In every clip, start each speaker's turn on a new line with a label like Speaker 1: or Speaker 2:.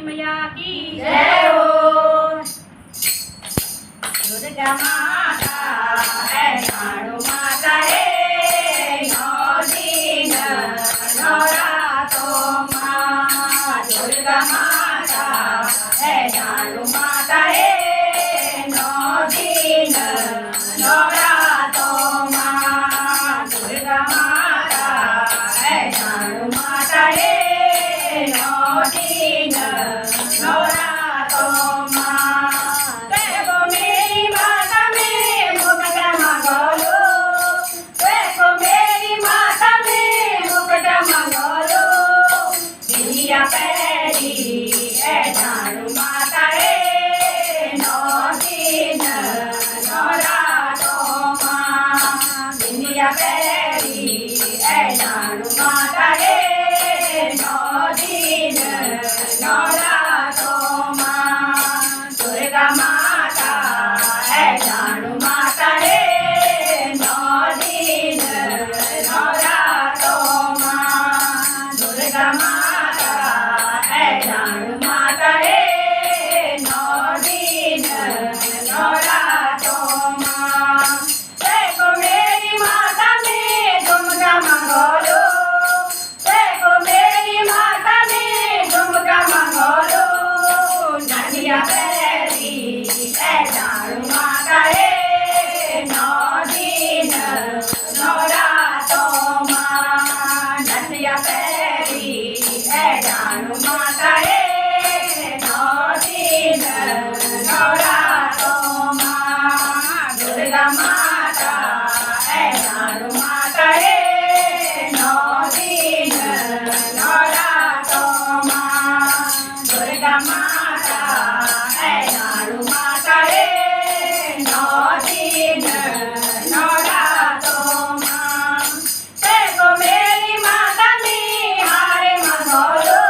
Speaker 1: मैया की
Speaker 2: जय हो। दुर्गा माता है झाड़ू माता है नौ दिन नवरात्रों माँ। दुर्गा माता है झाड़ू माता है नौ दिन नवरात्रों माँ। दुर्गा माता है झाड़ू माता है नौ दिन नवरात्रों माँ। देखो मेरी माता में मुकुट मंगोलो, देखो मेरी माता में मुकुट मंगोलो। बिंदिया पैरी है झाड़ू माता है नौ दिन नवरात्रों माँ। बिंदिया पैरी है झाड़ू माता है नौ दिन नवरात्रों माँ। दुर्गा माता है झाड़ू माता है नौ दिन नवरात्रों माँ। दुर्गा माता है झाड़ू माता है नौ दिन नवरात्रों माँ। देखो मेरी माता में झुमका मंगोलो, देखो मेरी माता में झुमका मंगोलो। नदिया पैरी है झाड़ू माता है नौ दिन नवरात्रों माँ। नदिया पैरी है झाड़ू माता है नौ दिन नवरात्रों माँ। दुर्गा माता है झाड़ू माता है नौ दिन नवरात्रों माँ। दुर्गा माता है झाड़ू माता है नौ दिन नवरात्रों माँ। देखो मेरी माता में हारे मंगोलो,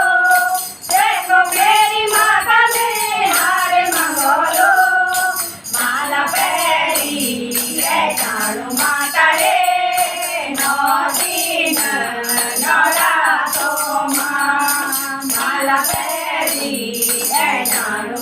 Speaker 2: देखो मेरी माता में हारे मंगोलो। माला पैरी है झाड़ू माता है नौ दिन नवरात्रों माँ। माला पैरी है झाड़ू